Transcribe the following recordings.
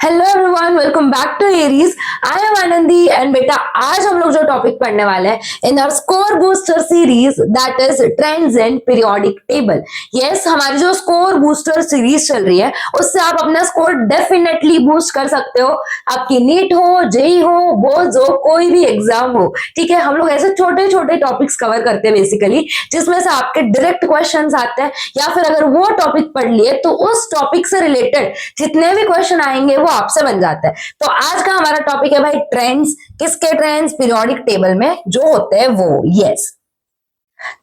Hello everyone, welcome back to Aries. I am Anandi and बेटा आज हम लोग जो टॉपिक पढ़ने वाले हैं in our score booster series that is trends and periodic table. Yes, हमारी जो स्कोर बूस्टर सीरीज चल रही है उससे आप अपना स्कोर डेफिनेटली बूस्ट कर सकते हो। आपकी नीट हो, जेई हो, बोर्ड्स हो, कोई भी एग्जाम हो, ठीक है। हम लोग ऐसे छोटे छोटे टॉपिक्स कवर करते हैं बेसिकली, जिसमें से आपके डायरेक्ट क्वेश्चंस आते हैं, या फिर अगर वो टॉपिक पढ़ लिए तो उस टॉपिक से रिलेटेड जितने भी क्वेश्चन आएंगे वो आपसे बन जाता है। तो आज का हमारा टॉपिक है भाई ट्रेंड्स। किसके ट्रेंड्स? पीरियोडिक टेबल में जो होते हैं वो। यस,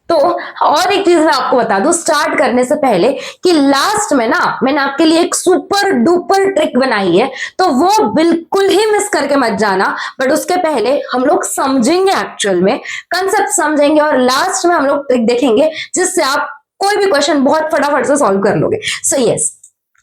तो और एक चीज मैं आपको बता दूं स्टार्ट करने से पहले कि लास्ट में ना मैंने आपके लिए एक सुपर डुपर ट्रिक बनाई है, तो वो बिल्कुल ही मिस करके मत जाना। बट उसके पहले हम लोग समझेंगे, एक्चुअल में कंसेप्ट समझेंगे, और लास्ट में हम लोग ट्रिक देखेंगे जिससे आप कोई भी क्वेश्चन बहुत फटाफट से सॉल्व कर लोगे। सो यस,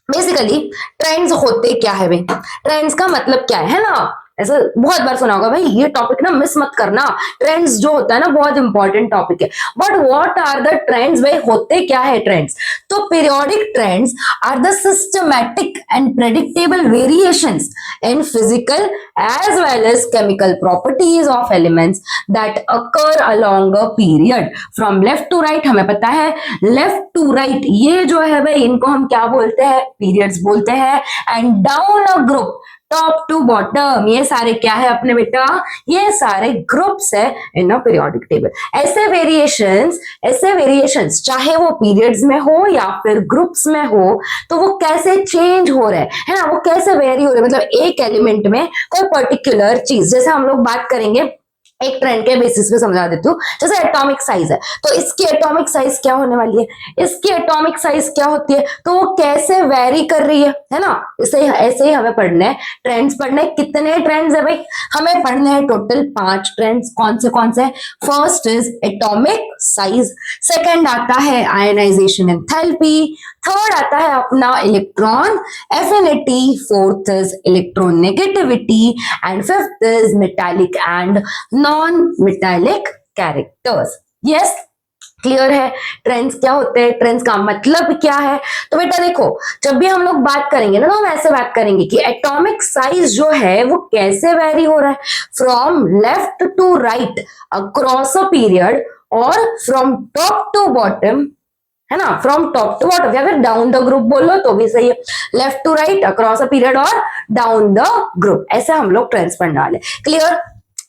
बेसिकली ट्रेंड्स होते क्या है भाई? ट्रेंड्स का मतलब क्या है ना? ऐसा बहुत बार सुना होगा भाई, ये टॉपिक ना मिस मत करना, ट्रेंड्स जो होता है ना बहुत इंपॉर्टेंट टॉपिक है। But what are the trends भाई? होते क्या है ट्रेंड्स? तो periodic trends are the systematic and predictable variations in physical as well as chemical properties of elements that occur along a period from left to right. हमें पता है left to right ये जो है भाई, इनको हम क्या बोलते हैं? पीरियड्स बोलते हैं। And down a group, top to bottom, ये सारे क्या है अपने बेटा? ये सारे ग्रुप्स है इन अ पीरियोडिक टेबल। ऐसे वेरिएशंस चाहे वो पीरियड्स में हो या फिर ग्रुप्स में हो, तो वो कैसे चेंज हो रहे है ना, वो कैसे वेरी हो रहे हैं, मतलब एक एलिमेंट में कोई पर्टिकुलर चीज। जैसे हम लोग बात करेंगे एक ट्रेंड के बेसिस पे समझा देती हूँ। जैसे एटॉमिक साइज है, तो इसकी एटॉमिक साइज क्या होने वाली है? इसकी एटॉमिक साइज क्या होती है, तो वो कैसे वेरी कर रही है ना। इसे ऐसे ही हमें पढ़ना है, ट्रेंड्स पढ़ने। कितने ट्रेंड्स है भाई? हमें पढ़ने हैं टोटल 5 ट्रेंड्स। कौन से? First is atomic size, second आता है आयनाइजेशन एंथैल्पी, थर्ड आता है अपना electron affinity, fourth is electronegativity, and fifth is metallic and non metallic characters. Yes, clear है ट्रेंड्स क्या होते हैं, ट्रेंड्स का मतलब क्या है? तो बेटा देखो, जब भी हम लोग बात करेंगे ना, तो हम ऐसे बात करेंगे कि एटॉमिक साइज जो है वो कैसे वेरी हो रहा है from left to right across a period, और फ्रॉम टॉप टू बॉटम, है ना, फ्रॉम टॉप टू बॉटम, या फिर डाउन द ग्रुप बोलो तो भी सही है। Left to right across a period और डाउन द ग्रुप, ऐसे हम लोग ट्रेंड्स पढ़ने वाले। क्लियर?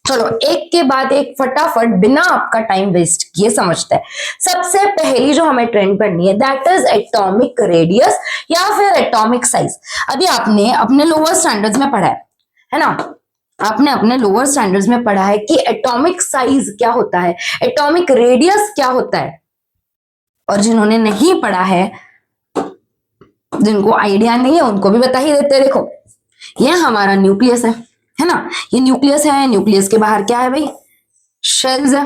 चलो एक के बाद एक फटाफट बिना आपका टाइम वेस्ट किए समझते हैं। सबसे पहली जो हमें ट्रेंड पढ़नी है दैट इज एटॉमिक रेडियस या फिर एटॉमिक साइज। अभी आपने अपने लोअर स्टैंडर्ड्स में पढ़ा है ना, आपने अपने लोअर स्टैंडर्ड्स में पढ़ा है कि एटॉमिक साइज क्या होता है, एटॉमिक रेडियस क्या होता है। और जिन्होंने नहीं पढ़ा है, जिनको आइडिया नहीं है, उनको भी बता ही देते हैं। देखो, ये हमारा न्यूक्लियस है ना, ये न्यूक्लियस है। न्यूक्लियस के बाहर क्या है भाई? शेल्स है।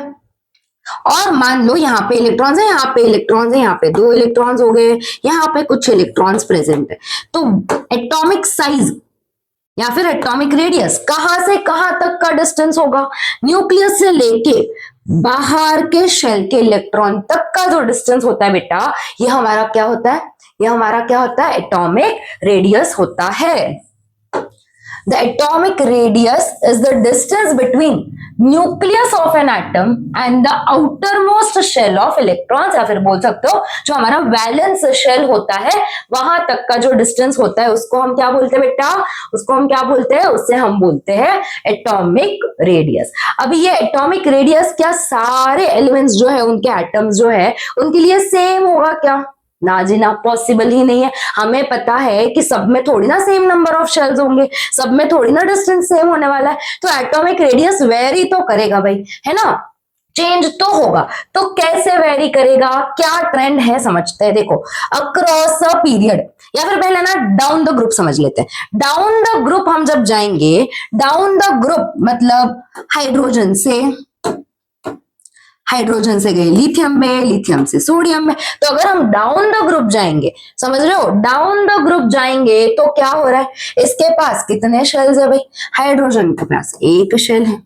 और मान लो यहाँ पे इलेक्ट्रॉन्स है, यहाँ पे इलेक्ट्रॉन्स है, यहाँ पे 2 इलेक्ट्रॉन्स हो गए, यहाँ पे कुछ इलेक्ट्रॉन्स प्रेजेंट है। तो एटॉमिक साइज या फिर एटॉमिक रेडियस कहां से कहां तक का डिस्टेंस होगा? न्यूक्लियस से लेके बाहर के शेल के इलेक्ट्रॉन तक का जो डिस्टेंस होता है बेटा, ये हमारा क्या होता है? ये हमारा क्या होता है? एटॉमिक रेडियस होता है। The atomic radius is the distance between nucleus of an atom and the outermost shell of electrons, या फिर बोल सकते हो जो हमारा वैलेंस शेल होता है वहां तक का जो डिस्टेंस होता है उसको हम क्या बोलते हैं बेटा? उसको हम क्या बोलते हैं? उससे हम बोलते हैं एटॉमिक रेडियस। अभी ये एटॉमिक रेडियस क्या सारे एलिमेंट्स जो है, उनके एटम्स जो है, उनके लिए सेम होगा क्या? ना जी ना, पॉसिबल ही नहीं है। हमें पता है कि सब में थोड़ी ना सेम नंबर ऑफ शेल्स होंगे, सब में थोड़ी ना डिस्टेंस सेम होने वाला है। तो एटॉमिक रेडियस वेरी तो करेगा भाई, है ना, चेंज तो होगा। तो कैसे वेरी करेगा, क्या ट्रेंड है समझते हैं। देखो, अक्रॉस अ पीरियड, या फिर पहले ना डाउन द ग्रुप समझ लेते हैं। डाउन द ग्रुप हम जब जाएंगे, डाउन द ग्रुप मतलब हाइड्रोजन से गए लिथियम में, लिथियम से सोडियम में। तो अगर हम डाउन द ग्रुप जाएंगे, समझ रहे हो, डाउन द ग्रुप जाएंगे तो क्या हो रहा है? इसके पास कितने शेल्स है भाई? हाइड्रोजन के पास 1 शेल है।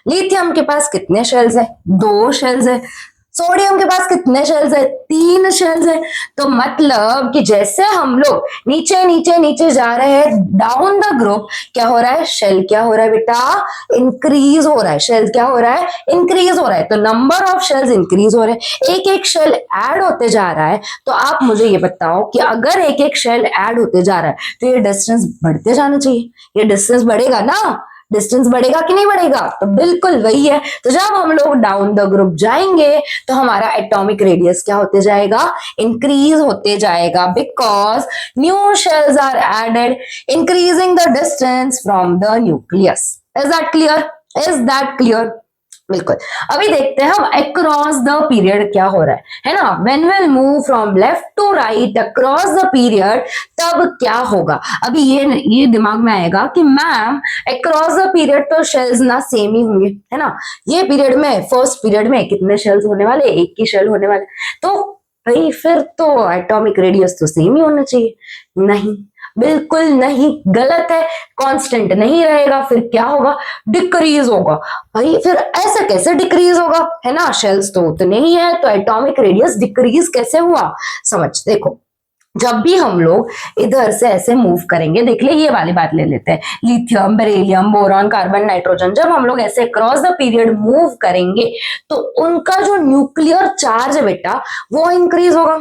लिथियम के पास कितने शेल्स है? 2 शेल्स है। सोडियम के पास कितने शेल्स है? 3 शेल्स है। तो मतलब कि जैसे हम लोग नीचे नीचे नीचे जा रहे हैं डाउन द ग्रुप, क्या हो रहा है? शेल क्या हो रहा है बेटा? इंक्रीज हो रहा है। शेल क्या हो रहा है? इंक्रीज हो रहा है। तो नंबर ऑफ शेल्स इंक्रीज हो रहे हैं, एक एक शेल ऐड होते जा रहा है। तो आप मुझे ये बताओ कि अगर एक एक शेल ऐड होते जा रहा है तो ये डिस्टेंस बढ़ते जाना चाहिए, ये डिस्टेंस बढ़ेगा ना? डिस्टेंस बढ़ेगा कि नहीं बढ़ेगा? तो बिल्कुल वही है। तो जब हम लोग डाउन द ग्रुप जाएंगे तो हमारा एटॉमिक रेडियस क्या होते जाएगा? इंक्रीज होते जाएगा, because new shells are added increasing the distance from the nucleus. Is that clear? Is that clear? बिल्कुल। अभी देखते हैं हम अक्रॉस द पीरियड क्या हो रहा है ना? When will move from left to right across the period, तब क्या होगा? अभी ये दिमाग में आएगा कि मैम अक्रॉस द पीरियड तो शेल्स ना सेम ही होंगे, है ना? ये पीरियड में, फर्स्ट पीरियड में कितने शेल्स होने वाले? एक ही शेल होने वाले। तो भाई फिर तो एटॉमिक रेडियस तो सेम ही होना चाहिए। नहीं, बिल्कुल नहीं, गलत है। कांस्टेंट नहीं रहेगा, फिर क्या होगा? डिक्रीज होगा। भाई फिर ऐसे कैसे डिक्रीज होगा, है ना? शेल्स तो उतने ही है, तो एटॉमिक रेडियस डिक्रीज कैसे हुआ? समझ, देखो जब भी हम लोग इधर से ऐसे मूव करेंगे, देख ले ये वाली बात ले लेते हैं, lithium, beryllium, boron, carbon, nitrogen, जब हम लोग ऐसे क्रॉस द पीरियड मूव करेंगे तो उनका जो न्यूक्लियर चार्ज है बेटा वो इंक्रीज होगा।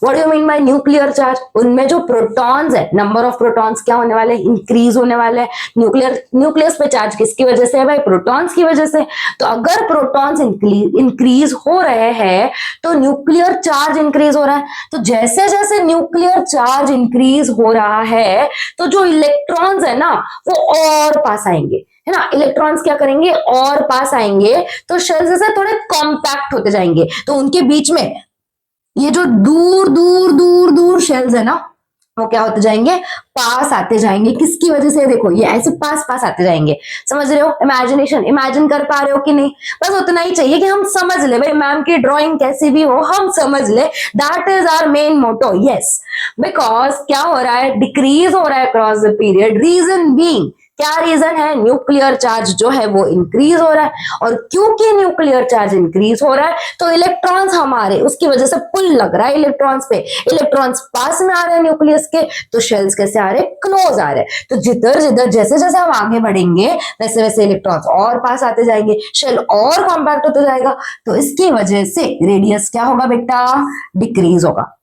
What do you mean by nuclear charge? उनमें जो प्रोटॉन्स है, नंबर ऑफ प्रोटॉन्स क्या होने वाले? इंक्रीज होने वाले हैं। न्यूक्लियस पे चार्ज किसकी वजह से है भाई? प्रोटॉन्स की वजह से। तो अगर प्रोटॉन्स इंक्रीज हो रहे हैं तो न्यूक्लियर चार्ज इंक्रीज हो रहा है। तो जैसे जैसे न्यूक्लियर चार्ज इंक्रीज हो रहा है तो जो इलेक्ट्रॉन्स है ना वो और पास आएंगे, है ना? इलेक्ट्रॉन्स क्या करेंगे? और पास आएंगे। तो शेल्स जैसे थोड़े कॉम्पैक्ट होते जाएंगे, तो उनके बीच में ये जो दूर दूर दूर दूर शेल्स है ना वो क्या होते जाएंगे? पास आते जाएंगे। किसकी वजह से? देखो ये ऐसे पास पास आते जाएंगे। समझ रहे हो? इमेजिन कर पा रहे हो कि नहीं? बस उतना ही चाहिए कि हम समझ ले भाई, मैम की ड्राइंग कैसी भी हो हम समझ ले। That is our main motto. Yes, because क्या हो रहा है? डिक्रीज हो रहा है cross the period. Reason being, क्या रीजन है? न्यूक्लियर चार्ज जो है वो इंक्रीज हो रहा है, और क्योंकि न्यूक्लियर चार्ज इंक्रीज हो रहा है तो इलेक्ट्रॉन्स हमारे, उसकी वजह से पुल लग रहा है इलेक्ट्रॉन्स पे। इलेक्ट्रॉन्स पास में आ रहे हैं न्यूक्लियस के, तो शेल्स कैसे आ रहे हैं? क्लोज आ रहे हैं। तो जिधर जिधर जैसे जैसे हम आगे बढ़ेंगे वैसे वैसे इलेक्ट्रॉन्स और पास आते जाएंगे, शेल और कॉम्पैक्ट होते जाएगा। तो इसकी वजह से रेडियस क्या होगा बेटा? डिक्रीज होगा।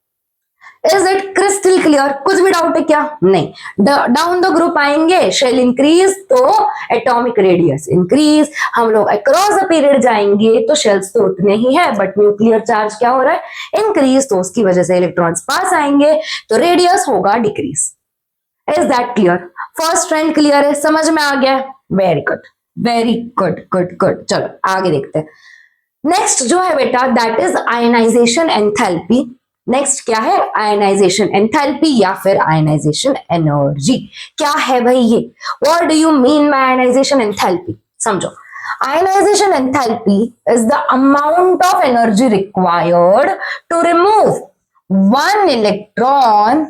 Is it crystal clear? कुछ भी डाउट है क्या? नहीं। डाउन द ग्रुप आएंगे, शेल इंक्रीज तो एटॉमिक रेडियस इंक्रीज। हम लोग अक्रॉस द पीरियड जाएंगे तो शेल्स तो उतने ही है, बट न्यूक्लियर चार्ज क्या हो रहा है? इंक्रीज। तो उसकी वजह से इलेक्ट्रॉन्स पास आएंगे तो रेडियस होगा decrease. Is that clear? First trend clear है? समझ में आ गया? Very good, very good good good. चलो आगे देखते हैं। नेक्स्ट जो है बेटा that is ionization enthalpy. Next क्या है? आयनाइजेशन एंथैल्पी या फिर आयनाइजेशन एनर्जी। क्या है भाई ये? What do you mean by ionisation enthalpy? समझो, ionisation enthalpy is the amount of energy required to remove one electron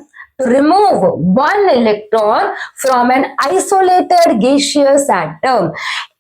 from an isolated gaseous atom।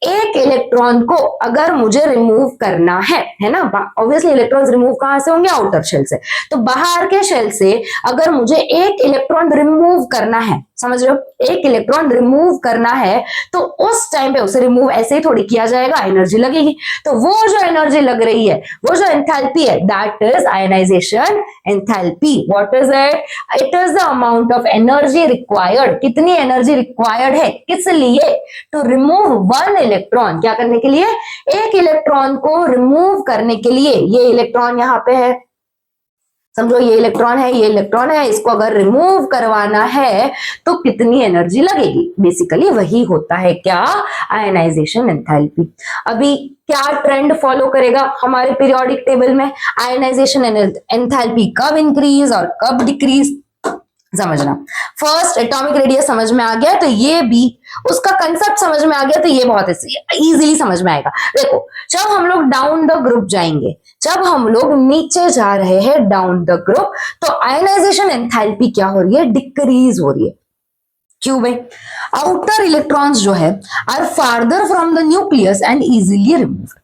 एक इलेक्ट्रॉन को अगर मुझे रिमूव करना है ना? ऑब्वियसली इलेक्ट्रॉन्स रिमूव कहां से होंगे? आउटर शेल से। तो बाहर के शेल से अगर मुझे एक इलेक्ट्रॉन रिमूव करना है, समझ रहे हो? एक इलेक्ट्रॉन रिमूव करना है तो उस टाइम पे उसे रिमूव ऐसे ही थोड़ी किया जाएगा, एनर्जी लगेगी। तो वो जो एनर्जी लग रही है, वो जो एंथैल्पी है, that is ionization enthalpy. What is it? It is the amount of energy required. कितनी एनर्जी रिक्वायर्ड है? किस लिए? To remove one electron. क्या करने के लिए? एक इलेक्ट्रॉन को रिमूव करने के लिए। ये इलेक्ट्रॉन यहाँ पे है, समझो ये इलेक्ट्रॉन है, ये इलेक्ट्रॉन है, इसको अगर रिमूव करवाना है तो कितनी एनर्जी लगेगी? बेसिकली वही होता है क्या? Ionization enthalpy. अभी क्या ट्रेंड फॉलो करेगा हमारे पीरियोडिक टेबल में? आयनाइजेशन एंथैल्पी कब इंक्रीज और कब डिक्रीज समझना। फर्स्ट एटॉमिक रेडियस समझ में आ गया तो ये भी उसका कंसेप्ट समझ में आ गया तो ये बहुत इजीली समझ में आएगा। देखो, जब हम लोग डाउन द ग्रुप जाएंगे, जब हम लोग नीचे जा रहे हैं डाउन द ग्रुप, तो आयनाइजेशन एंथैल्पी क्या हो रही है? डिक्रीज हो रही है। क्यों भाई? आउटर इलेक्ट्रॉन्स जो है are farther from the nucleus and easily removed.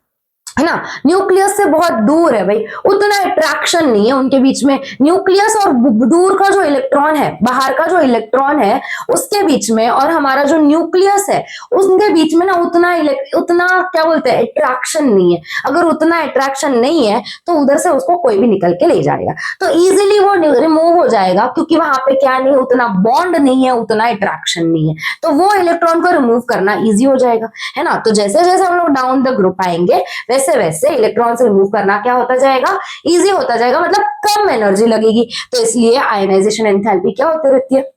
है ना, न्यूक्लियस से बहुत दूर है भाई, उतना अट्रैक्शन नहीं है उनके बीच में। न्यूक्लियस और दूर का जो इलेक्ट्रॉन है, बाहर का जो इलेक्ट्रॉन है उसके बीच में और हमारा जो न्यूक्लियस है उसके बीच में ना उतना क्या बोलते हैं अट्रैक्शन नहीं है। अगर उतना अट्रैक्शन नहीं है तो उधर से उसको कोई भी निकल के ले जाएगा, तो इजीली वो रिमूव हो जाएगा, क्योंकि वहां पे क्या नहीं, उतना बॉन्ड नहीं है, उतना अट्रैक्शन नहीं है, तो वो इलेक्ट्रॉन को रिमूव करना इजी हो जाएगा, है ना। तो जैसे जैसे हम लोग डाउन द ग्रुप आएंगे वैसे वैसे इलेक्ट्रॉन से रिमूव करना क्या होता जाएगा, इजी होता जाएगा, मतलब कम एनर्जी लगेगी। तो इसलिए आयनाइजेशन एंथैल्पी क्या होती रहती है,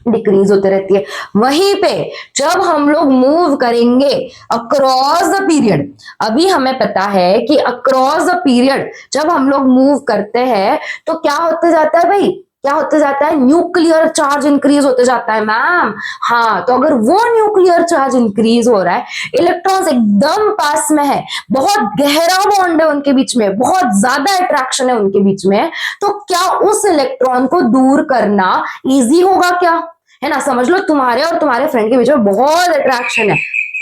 डिक्रीज होते रहती है। वहीं पे जब हम लोग मूव करेंगे अक्रॉस द पीरियड, अभी हमें पता है कि अक्रॉस द पीरियड जब हम लोग मूव करते हैं तो क्या होते जाता है भाई, क्या होते जाता है, न्यूक्लियर चार्ज इंक्रीज होते जाता है मैम। हाँ, तो अगर वो न्यूक्लियर चार्ज इंक्रीज हो रहा है, इलेक्ट्रॉन्स एकदम पास में है, बहुत गहरा बॉन्ड है उनके बीच में, बहुत ज्यादा अट्रैक्शन है उनके बीच में, तो क्या उस इलेक्ट्रॉन को दूर करना इजी होगा क्या, है ना। समझ लो तुम्हारे और तुम्हारे फ्रेंड के बीच में बहुत अट्रैक्शन है,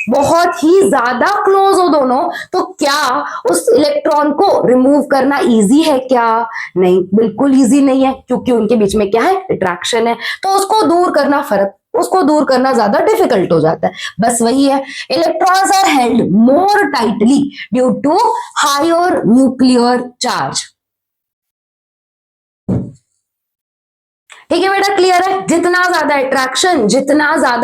बहुत ही ज्यादा क्लोज हो दोनों, तो क्या उस इलेक्ट्रॉन को रिमूव करना इजी है क्या, नहीं, बिल्कुल इजी नहीं है, क्योंकि उनके बीच में क्या है, अट्रैक्शन है, तो उसको दूर करना ज्यादा डिफिकल्ट हो जाता है। बस वही है, electrons are held more tightly due to higher nuclear charge. ठीक है बेटा, क्लियर है, जितना ज्यादा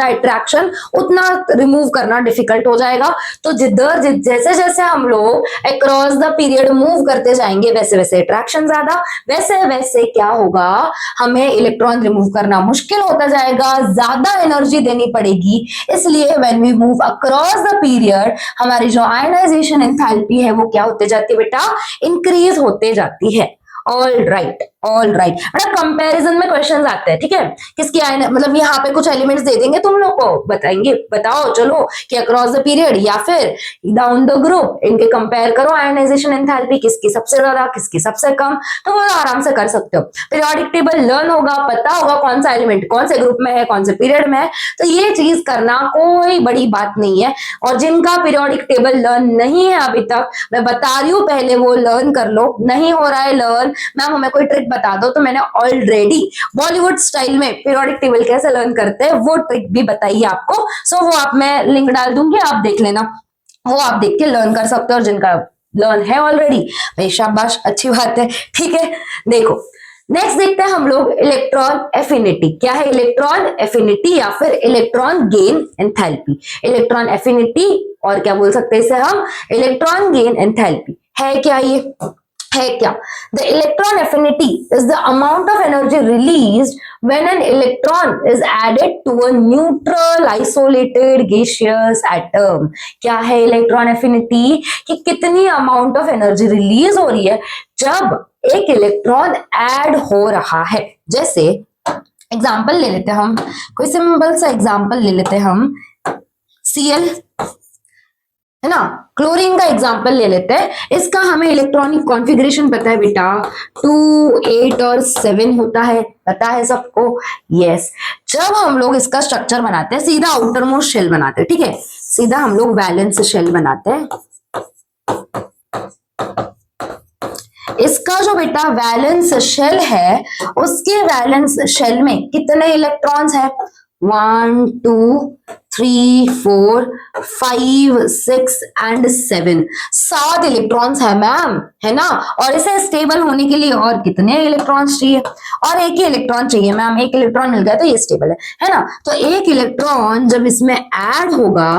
अट्रैक्शन उतना रिमूव करना डिफिकल्ट हो जाएगा। तो जैसे जैसे हम लोग अक्रॉस द पीरियड मूव करते जाएंगे वैसे वैसे अट्रैक्शन ज्यादा, वैसे वैसे क्या होगा, हमें इलेक्ट्रॉन रिमूव करना मुश्किल होता जाएगा, ज्यादा एनर्जी देनी पड़ेगी। इसलिए when we move across the period हमारी जो आयनाइजेशन एंथैल्पी है वो क्या होते जाती है बेटा, इंक्रीज होते जाती है। ऑल राइट बेटा, कंपैरिजन में क्वेश्चंस आते हैं, ठीक है, किसकी मतलब यहाँ पे कुछ एलिमेंट्स दे देंगे तुम लोग को, बताएंगे, बताओ चलो कि अक्रॉस द पीरियड या फिर डाउन द ग्रुप, इनके कंपेयर करो आयनाइजेशन एंथैल्पी, किसकी सबसे ज्यादा किसकी सबसे कम, तो वो आराम से कर सकते हो। पीरियोडिक टेबल लर्न होगा, पता होगा कौन सा एलिमेंट कौन से ग्रुप में है, कौन से पीरियड में है, तो ये चीज करना कोई बड़ी बात नहीं है। और जिनका पीरियोडिक टेबल लर्न नहीं है अभी तक, मैं बता रही हूँ, पहले वो लर्न कर लो। नहीं हो रहा है लर्न, मैम हमें कोई ट्रिक बता दो, तो मैंने ऑलरेडी बॉलीवुड स्टाइल में पीरियोडिक टेबल कैसे लर्न करते हैं वो ट्रिक भी बताई है आपको। सो वो आप, मैं लिंक डाल दूंगी, आप देख लेना, वो आप देख के लर्न कर सकते हो। और जिनका लर्न है ऑलरेडी भाई शाबाश, अच्छी बात है, ठीक है। देखो नेक्स्ट देखते हैं हम लोग इलेक्ट्रॉन एफिनिटी। क्या है इलेक्ट्रॉन एफिनिटी या फिर electron gain enthalpy. Electron affinity, और क्या बोल सकते हैं इसे हम, इलेक्ट्रॉन गेन एंथैल्पी। है क्या ये, है क्या, the electron affinity is the amount of energy released when an electron is added to a neutral isolated gaseous atom। क्या है इलेक्ट्रॉन एफिनिटी, कि कितनी अमाउंट ऑफ एनर्जी रिलीज हो रही है जब एक इलेक्ट्रॉन ऐड हो रहा है। जैसे एग्जांपल ले लेते हैं हम, कोई सिंपल सा एग्जांपल ले लेते हैं हम, Cl, है ना, क्लोरीन का एग्जांपल ले लेते हैं। इसका हमें इलेक्ट्रॉनिक कॉन्फ़िगरेशन पता है बेटा, 2, 8 और 7 होता है, पता है सबको, यस। जब हम लोग इसका स्ट्रक्चर बनाते हैं, सीधा आउटर मोस्ट शेल बनाते हैं, ठीक है, सीधा हम लोग वैलेंस शेल बनाते हैं। इसका जो बेटा वैलेंस शेल है, उसके वैलेंस शेल में कितने इलेक्ट्रॉन्स है, 1, 2, 3, 4, 5, 6 एंड 7, 7 इलेक्ट्रॉन्स है मैम, है ना। और इसे स्टेबल होने के लिए और कितने इलेक्ट्रॉन्स चाहिए, और एक ही इलेक्ट्रॉन चाहिए मैम, एक इलेक्ट्रॉन मिल गया तो ये स्टेबल है ना। तो एक इलेक्ट्रॉन जब इसमें ऐड होगा,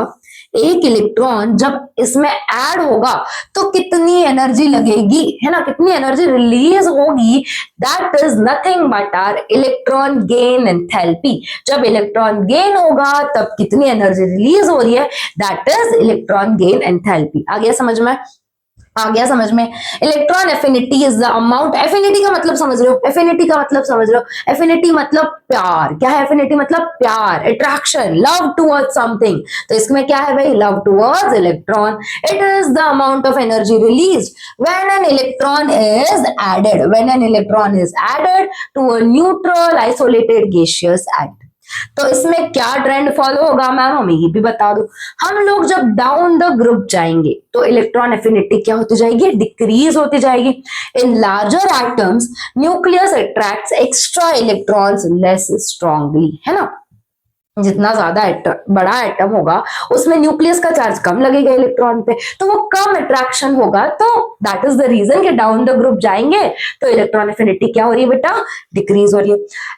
एक इलेक्ट्रॉन जब इसमें ऐड होगा तो कितनी एनर्जी लगेगी, है ना, कितनी एनर्जी रिलीज होगी, that is nothing but our electron gain enthalpy. जब इलेक्ट्रॉन गेन होगा तब कितनी एनर्जी रिलीज हो रही है, that is electron gain enthalpy. आ गया समझ में, आ गया समझ में। Electron affinity is the amount, affinity का मतलब समझ रहे हो, एफिनिटी का मतलब समझ रहे हो, एफिनिटी मतलब प्यार। क्या है एफिनिटी मतलब प्यार, अट्रैक्शन, लव टुवर्ड्स समथिंग। तो इसमें क्या है भाई, love towards electron. It is the amount of energy release when an electron is added, when an electron is added to a neutral isolated gaseous atom. तो इसमें क्या ट्रेंड फॉलो होगा ma'am, हमें ये भी बता दो। हम लोग जब डाउन द ग्रुप जाएंगे तो इलेक्ट्रॉन एफिनिटी क्या होती जाएगी, डिक्रीज होती जाएगी। In larger atoms nucleus attracts extra electrons less strongly, है ना। जितना ज्यादा बड़ा एटम होगा उसमें न्यूक्लियस का चार्ज कम लगेगा इलेक्ट्रॉन पे, तो वो कम अट्रैक्शन होगा। तो दैट इज द रीजन कि डाउन द ग्रुप जाएंगे तो इलेक्ट्रॉन एफिनिटी क्या हो रही है बेटा, डिक्रीज हो रही है।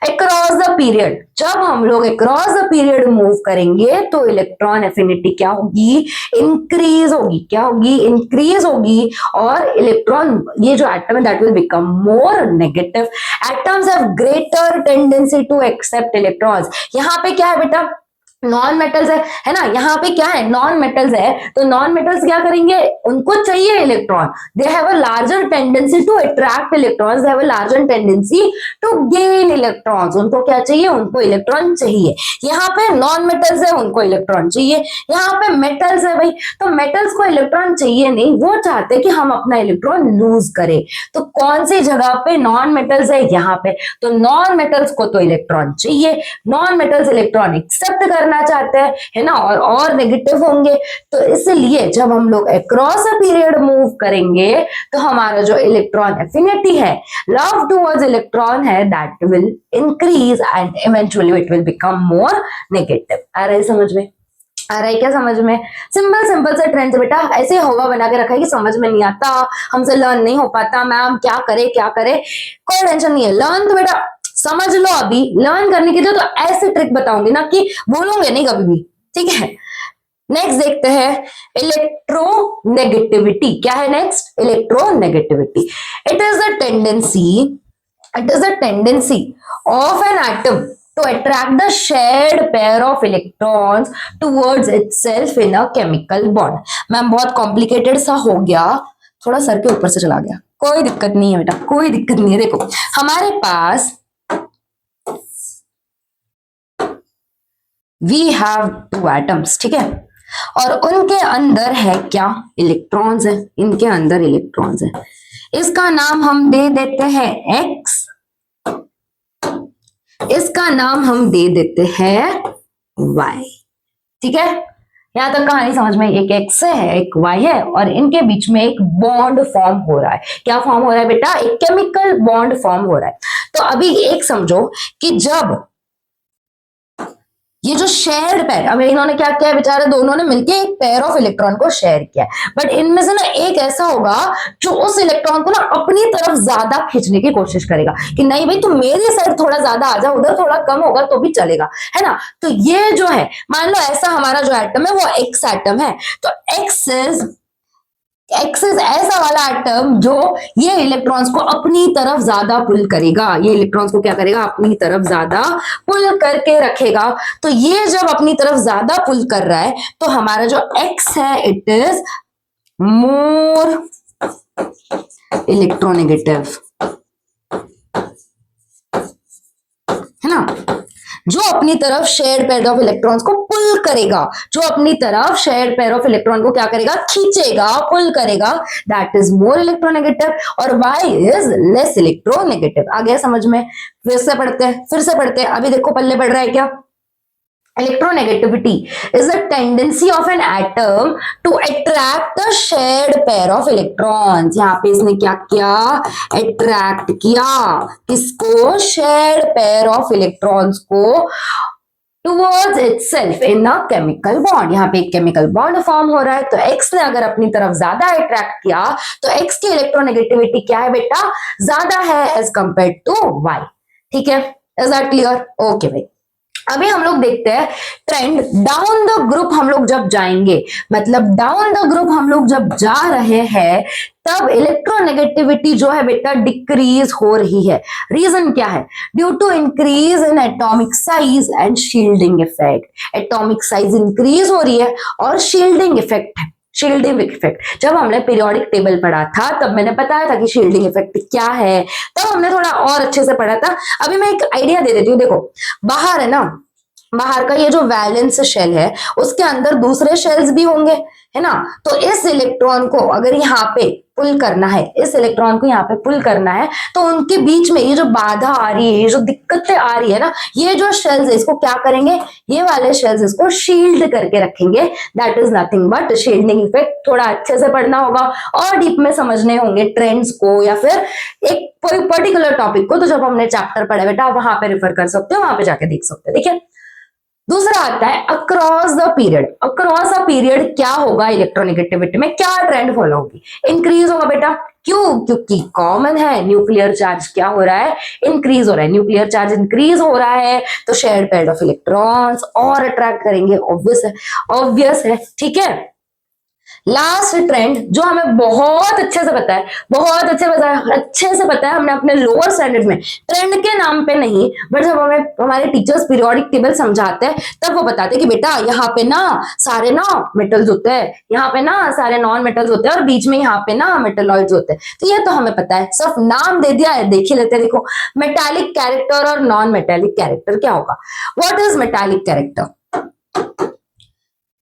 अक्रॉस द पीरियड, जब हम लोग अक्रॉस द पीरियड मूव करेंगे तो इलेक्ट्रॉन एफिनिटी क्या होगी, इंक्रीज होगी। क्या होगी, इंक्रीज होगी। और इलेक्ट्रॉन, ये जो एटम है that will become more negative. Atoms have greater tendency to accept electrons. यहाँ पे क्या है बेटा, नॉन मेटल्स है ना, यहाँ पे क्या है, नॉन मेटल्स है। तो नॉन मेटल्स क्या करेंगे, उनको चाहिए electron, they have a larger tendency to attract electrons, they have a larger tendency to gain electrons. उनको क्या चाहिए, उनको इलेक्ट्रॉन चाहिए। यहाँ पे नॉन मेटल्स है, उनको इलेक्ट्रॉन चाहिए। यहाँ पे मेटल्स है भाई, तो मेटल्स को इलेक्ट्रॉन चाहिए नहीं, वो चाहते हैं कि हम अपना इलेक्ट्रॉन लूज करें। तो कौन सी जगह पे नॉन मेटल्स है, यहाँ पे। तो नॉन मेटल्स को तो इलेक्ट्रॉन चाहिए, नॉन मेटल्स इलेक्ट्रॉन एक्सेप्ट करना चाहते हैं, है ना, और नेगेटिव होंगे। तो इसलिए जब हम लोग अक्रॉस अ पीरियड मूव करेंगे तो हमारा जो इलेक्ट्रॉन एफिनिटी है, लव टुवर्ड्स इलेक्ट्रॉन है, that will increase and eventually it will become more negative. आ रहा है समझ में, आ रहा है क्या समझ में। सिंपल सिंपल से ट्रेंड है बेटा, ऐसे हवा बना के रखा है कि समझ में नहीं आता, हमसे लर्न नहीं हो पाता, मैम क्या करे क्या करे। कोई टेंशन नहीं है, लर्न तो बेटा समझ लो। अभी लर्न करने की तो ऐसे ट्रिक बताऊंगी ना कि भूलोगे नहीं कभी भी, ठीक है। नेक्स्ट देखते हैं इलेक्ट्रोनेगेटिविटी। क्या है next, electronegativity. It is the tendency, it is the tendency of an atom to attract the shared pair of electrons towards itself in a chemical bond। Ma'am बहुत कॉम्प्लिकेटेड सा हो गया, थोड़ा सर के ऊपर से चला गया, कोई दिक्कत नहीं है बेटा, कोई दिक्कत नहीं है। देखो हमारे पास we have two atoms, ठीक है, और उनके अंदर है क्या, इलेक्ट्रॉन्स है, इनके अंदर इलेक्ट्रॉन्स है। इसका नाम हम दे देते हैं x, इसका नाम हम दे देते हैं y, ठीक है। यहां तक कहानी समझ में, एक x है एक y है और इनके बीच में एक बॉन्ड फॉर्म हो रहा है। क्या फॉर्म हो रहा है बेटा, एक केमिकल बॉन्ड फॉर्म हो रहा है। तो अभी एक समझो कि जब ये जो शेयर्ड पेयर, अब इन्होंने क्या किया बेचारे, दोनों ने मिलकर एक पेयर ऑफ इलेक्ट्रॉन को शेयर किया, बट इनमें से ना एक ऐसा होगा जो उस इलेक्ट्रॉन को ना अपनी तरफ ज्यादा खींचने की कोशिश करेगा कि नहीं भाई तुम मेरी साइड थोड़ा ज्यादा आ जाओ, उधर थोड़ा कम होगा तो भी चलेगा, है ना। तो ये जो है, मान लो ऐसा हमारा जो एटम है वो एक्स एटम है, तो एक्स इज ऐसा वाला एटम जो ये इलेक्ट्रॉन्स को अपनी तरफ ज्यादा पुल करेगा, ये इलेक्ट्रॉन्स को क्या करेगा, अपनी तरफ ज्यादा पुल करके रखेगा। तो ये जब अपनी तरफ ज्यादा पुल कर रहा है तो हमारा जो एक्स है इट इज मोर इलेक्ट्रोनेगेटिव, है ना। जो अपनी तरफ शेयर्ड पेयर ऑफ इलेक्ट्रॉन्स को पुल करेगा, जो अपनी तरफ शेयर्ड पेयर ऑफ इलेक्ट्रॉन को क्या करेगा, खींचेगा, पुल करेगा, दैट इज मोर इलेक्ट्रोनेगेटिव। और वाई इज लेस इलेक्ट्रोनेगेटिव। आ गया समझ में। फिर से पढ़ते हैं, फिर से पढ़ते हैं। अभी देखो पल्ले पढ़ रहा है क्या, electronegativity is a tendency of an atom to attract the shared pair of electrons। यहाँ पे इसने क्या किया, attract किया, किसको, shared pair of electrons को towards itself in a chemical bond। यहाँ पे एक chemical bond फॉर्म हो रहा है, तो X ने अगर अपनी तरफ ज्यादा अट्रैक्ट किया तो X की इलेक्ट्रोनेगेटिविटी क्या है बेटा, ज्यादा है एज कंपेयर टू Y। ठीक है, इज दैट क्लियर? ओके भाई। अभी हम लोग देखते हैं ट्रेंड डाउन द ग्रुप। हम लोग जब जाएंगे, मतलब डाउन द ग्रुप हम लोग जब जा रहे हैं तब इलेक्ट्रोनेगेटिविटी जो है बेटा डिक्रीज हो रही है। रीजन क्या है? Due to increase in atomic size and shielding effect. Atomic size increase हो रही है और शील्डिंग इफेक्ट है। शील्डिंग इफेक्ट जब हमने पीरियोडिक टेबल पढ़ा था तब मैंने बताया था कि शील्डिंग इफेक्ट क्या है, तब हमने थोड़ा और अच्छे से पढ़ा था। अभी मैं एक आइडिया दे देती हूँ। देखो बाहर है ना, बाहर का ये जो वैलेंस शेल है उसके अंदर दूसरे शेल्स भी होंगे, है ना। तो इस इलेक्ट्रॉन को अगर यहाँ पे पुल करना है, इस इलेक्ट्रॉन को यहाँ पे पुल करना है, तो उनके बीच में ये जो बाधा आ रही है, ये जो दिक्कतें आ रही है ना, ये जो शेल्स है इसको क्या करेंगे, ये वाले शेल्स इसको शील्ड करके रखेंगे। That is nothing but shielding effect. थोड़ा अच्छे से पढ़ना होगा और डीप में समझने होंगे ट्रेंड्स को या फिर एक कोई पर्टिकुलर टॉपिक को, तो जब हमने चैप्टर पढ़ा बेटा वहां पे रेफर कर सकते हो, वहां पे जाके देख सकते हो, ठीक है। दूसरा आता है across the period. Across the period क्या होगा, इलेक्ट्रोनेगेटिविटी में क्या ट्रेंड फॉलो होगी, इंक्रीज होगा बेटा। क्यों? क्योंकि कॉमन है, न्यूक्लियर चार्ज क्या हो रहा है, इंक्रीज हो रहा है। न्यूक्लियर चार्ज इंक्रीज हो रहा है तो शेयर्ड पेयर ऑफ इलेक्ट्रॉन्स और अट्रैक्ट करेंगे, ऑब्वियस है, ठीक है। लास्ट ट्रेंड जो हमें बहुत अच्छे से पता है, बहुत अच्छे से पता है, हमने अपने लोअर स्टैंडर्ड में ट्रेंड के नाम पे नहीं, बट जब हमें हमारे टीचर्स पीरियोडिक टेबल समझाते हैं तब वो बताते हैं कि बेटा यहाँ पे ना सारे ना मेटल्स होते हैं, यहाँ पे ना सारे नॉन मेटल्स होते हैं और बीच में यहाँ पे ना मेटलॉइड्स होते हैं। तो ये तो हमें पता है, सिर्फ नाम दे दिया है, देख ही लेते हैं। देखो मेटालिक कैरेक्टर और नॉन मेटालिक कैरेक्टर क्या होगा। What is metallic character?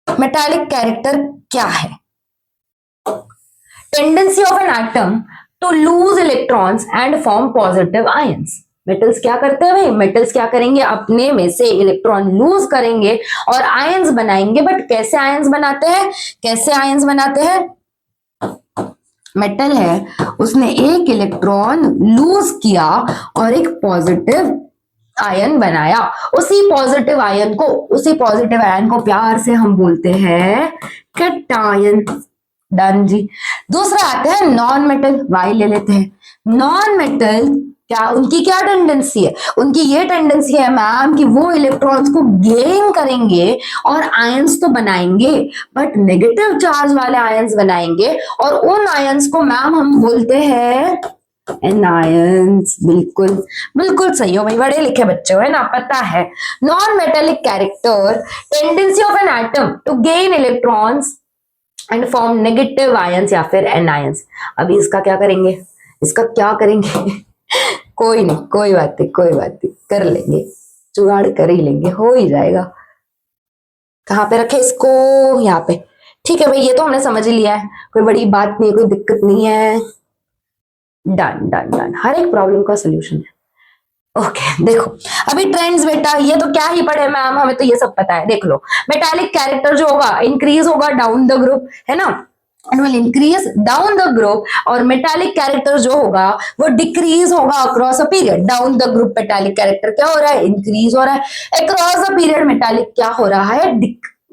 Metallic character क्या है? Tendency of an atom to lose electrons and form positive ions. Metals क्या करते हैं भाई, मेटल्स क्या करेंगे, अपने में से इलेक्ट्रॉन लूज करेंगे और आयंस बनाएंगे। बट कैसे आयंस बनाते हैं, कैसे आयंस बनाते हैं? मेटल है, उसने एक इलेक्ट्रॉन लूज किया और एक पॉजिटिव आयन बनाया। उसी पॉजिटिव आयन को प्यार से हम बोलते हैं कैटायन। डन जी। दूसरा आता है नॉन मेटल, वाई ले लेते हैं। नॉन मेटल क्या, उनकी क्या टेंडेंसी है, उनकी ये टेंडेंसी है मैम कि वो इलेक्ट्रॉन्स को गेन करेंगे और आयंस तो बनाएंगे, बट नेगेटिव चार्ज वाले आयंस बनाएंगे और उन आयंस को मैम हम बोलते हैं एनायंस। बिल्कुल बिल्कुल सही हो भाई, बड़े लिखे बच्चे हो, है ना, पता है। Non metallic character, tendency of an atom to gain electrons and form negative ions या फिर एनायंस। अभी इसका क्या करेंगे, इसका क्या करेंगे कोई नहीं, कोई बात नहीं, कर लेंगे, जुगाड़ कर ही लेंगे, हो ही जाएगा। कहाँ पे रखे इसको, यहाँ पे, ठीक है भाई। ये तो हमने समझ ही लिया है, कोई बड़ी बात नहीं, कोई दिक्कत नहीं है। डन डन डन, हर एक प्रॉब्लम का सोल्यूशन है। ओके देखो अभी ट्रेंड्स बेटा, ये तो क्या ही पढ़े मैम, हमें तो ये सब पता है। देख लो मेटालिक कैरेक्टर जो होगा इंक्रीज होगा डाउन द ग्रुप, है ना, and will increase down the group. और मेटालिक कैरेक्टर जो होगा वो डिक्रीज होगा across a period. Down the group metallic character क्या हो रहा है, इंक्रीज हो रहा है। अक्रॉस द पीरियड मेटालिक क्या हो रहा है,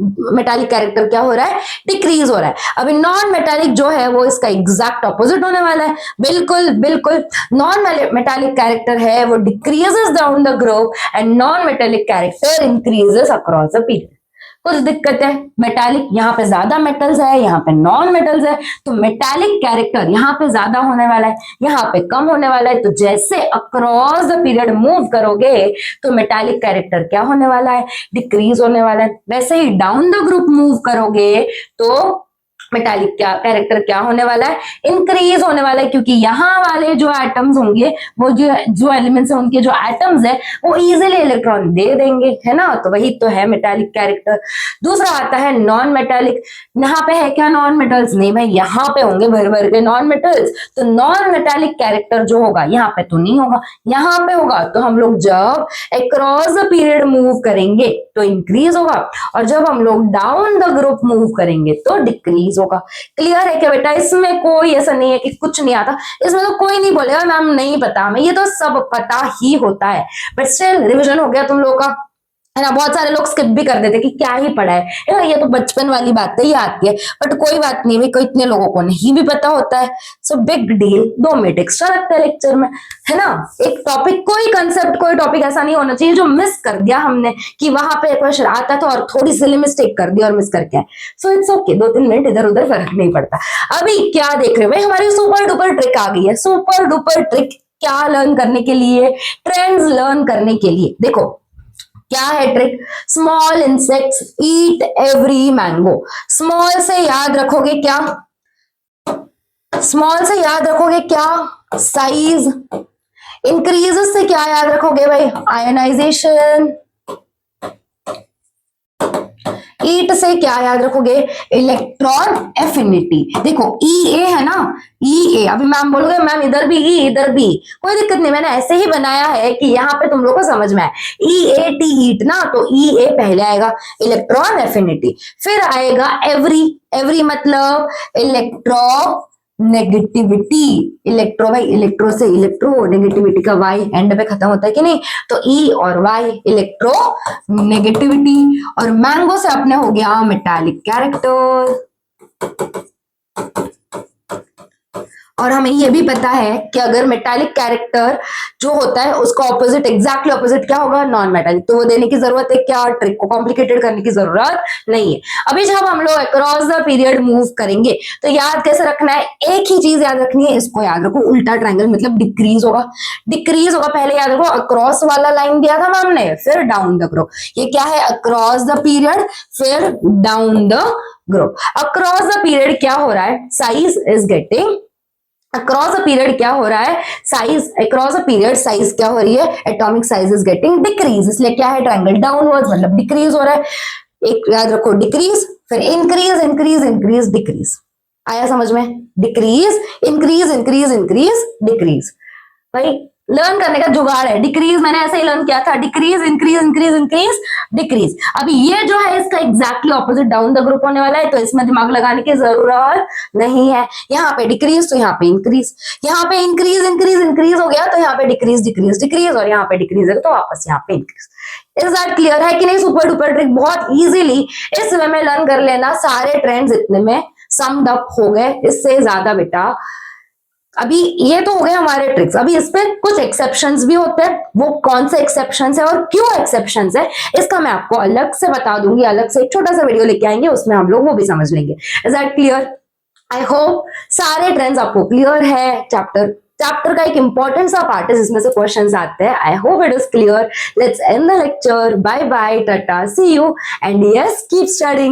मेटालिक कैरेक्टर क्या हो रहा है, डिक्रीज हो रहा है। अभी नॉन मेटालिक जो है वो इसका एग्जैक्ट ऑपोजिट होने वाला है। बिल्कुल बिल्कुल, नॉन मेटालिक कैरेक्टर है वो decreases down the group and non metallic character increases across the period. कुछ दिक्कत है, मेटालिक यहाँ पे ज्यादा मेटल्स है, यहाँ पे नॉन मेटल्स है, तो मेटालिक कैरेक्टर यहाँ पे ज्यादा होने वाला है, यहाँ पे कम होने वाला है। तो जैसे अक्रॉस द पीरियड मूव करोगे तो मेटालिक कैरेक्टर क्या होने वाला है, डिक्रीज होने वाला है। वैसे ही डाउन द ग्रुप मूव करोगे तो मेटालिक क्या कैरेक्टर क्या होने वाला है, इंक्रीज होने वाला है, क्योंकि यहाँ वाले जो एटम्स होंगे, वो जो एलिमेंट्स हैं उनके जो एटम्स है वो इजीली इलेक्ट्रॉन दे देंगे, है ना। तो वही तो है मेटालिक कैरेक्टर। दूसरा आता है नॉन मेटालिक। यहाँ पे है क्या नॉन मेटल्स, नहीं भाई, यहाँ पे होंगे भर भर के नॉन मेटल्स। तो नॉन मेटालिक कैरेक्टर जो होगा यहाँ पे तो नहीं होगा, यहाँ पे होगा। तो हम लोग जब अक्रॉस द पीरियड मूव करेंगे तो इंक्रीज होगा, और जब हम लोग डाउन द ग्रुप मूव करेंगे तो डिक्रीज होगा। क्लियर है क्या बेटा? इसमें कोई ऐसा नहीं है कि कुछ नहीं आता, इसमें तो कोई नहीं बोलेगा मैम नहीं पता हमें, ये तो सब पता ही होता है। बट स्टिल रिविजन हो गया तुम लोगों का, है ना। बहुत सारे लोग स्किप भी कर देते कि क्या ही पढ़ा है ना, ये तो बचपन वाली बातें ही आती है। बट कोई बात नहीं भाई, कोई इतने लोगों को नहीं भी पता होता है, so big deal, 2 minute extra लगता है लेक्चर में, है ना। एक टॉपिक, कोई कंसेप्ट, कोई टॉपिक ऐसा नहीं होना चाहिए जो मिस कर दिया हमने, कि वहां पे क्वेश्चन आता था और थोड़ी सी मिस्टेक कर दी और मिस करके आए। सो इट्स ओके, 2-3 मिनट इधर उधर फर्क नहीं पड़ता। अभी क्या देख रहे हो भाई, हमारी सुपर डुपर ट्रिक आ गई है। सुपर डुपर ट्रिक क्या लर्न करने के लिए, ट्रेंड्स लर्न करने के लिए। देखो क्या है ट्रिक, स्मॉल इंसेक्ट्स ईट एवरी मैंगो। स्मॉल से याद रखोगे क्या, स्मॉल से याद रखोगे क्या, साइज। इंक्रीजेस से क्या याद रखोगे भाई, आयनाइजेशन। ईट से क्या याद रखोगे, इलेक्ट्रॉन एफिनिटी। देखो ई ए है ना, ई ए, अभी मैम बोलोगे मैम इधर भी ई इधर भी, कोई दिक्कत नहीं, मैंने ऐसे ही बनाया है कि यहाँ पे तुम लोग को समझ में आए। ई ए टी ईट ना, तो ई ए पहले आएगा, इलेक्ट्रॉन एफिनिटी, फिर आएगा एवरी, एवरी मतलब इलेक्ट्रो नेगेटिविटी, इलेक्ट्रो भाई इलेक्ट्रो से इलेक्ट्रो, नेगेटिविटी का वाई एंड पे खत्म होता है कि नहीं, तो ई और वाई इलेक्ट्रो नेगेटिविटी। और मैंगो से अपने हो गया मेटालिक कैरेक्टर। और हमें ये भी पता है कि अगर मेटालिक कैरेक्टर जो होता है उसका ऑपोजिट, एग्जैक्टली ऑपोजिट क्या होगा, नॉन मेटालिक, तो वो देने की जरूरत है क्या, ट्रिक को कॉम्प्लिकेटेड करने की जरूरत नहीं है। अभी जब हम लोग अक्रॉस द पीरियड मूव करेंगे तो याद कैसे रखना है, एक ही चीज याद रखनी है, इसको याद रखो, उल्टा ट्रायंगल मतलब डिक्रीज होगा, डिक्रीज होगा, पहले याद रखो अक्रॉस वाला लाइन दिया था मैम ने, फिर डाउन द ग्रो, ये क्या है, अक्रॉस द पीरियड फिर down the grow. Across the period क्या हो रहा है, size is getting, across a period क्या हो रहा है, size, across a period size क्या हो रही है, atomic size is getting decrease, इसलिए क्या है, ट्रायंगल डाउनवर्ड्स मतलब डिक्रीज हो रहा है। एक याद रखो डिक्रीज, फिर इंक्रीज इंक्रीज इंक्रीज डिक्रीज, आया समझ में, decrease increase increase increase decrease, भाई लर्न करने का जुगाड़ है। डिक्रीज मैंने ऐसे ही लर्न किया था, decrease increase increase increase decrease. अभी ये जो है इसका exactly opposite down the group होने वाला है, तो इसमें दिमाग लगाने की जरूरत नहीं है। यहाँ पे डिक्रीज तो यहाँ पे इंक्रीज, यहाँ पे इंक्रीज इंक्रीज इंक्रीज हो गया तो यहाँ पे डिक्रीज डिक्रीज डिक्रीज, और यहाँ पे डिक्रीज है तो वापस यहाँ पे इंक्रीज। इज दैट क्लियर है कि नहीं, सुपर डुपर ट्रिक बहुत इजीली इस वे में लर्न कर लेना, सारे ट्रेंड्स इतने में समड अप हो गए, इससे ज्यादा बेटा। अभी ये तो हो गए हमारे ट्रिक्स, अभी इस पे कुछ एक्सेप्शंस भी होते हैं, वो कौन से एक्सेप्शंस है और क्यों एक्सेप्शंस है इसका मैं आपको अलग से बता दूंगी, अलग से एक छोटा सा वीडियो लेके आएंगे, उसमें हम लोग वो भी समझ लेंगे। Is that clear? I hope सारे ट्रेंड्स आपको क्लियर है। चैप्टर का एक इंपॉर्टेंट सा पार्ट है जिसमें से क्वेश्चंस आते हैं। I hope it is clear. Let's end the lecture. Bye bye, tata, see you, and yes keep studying.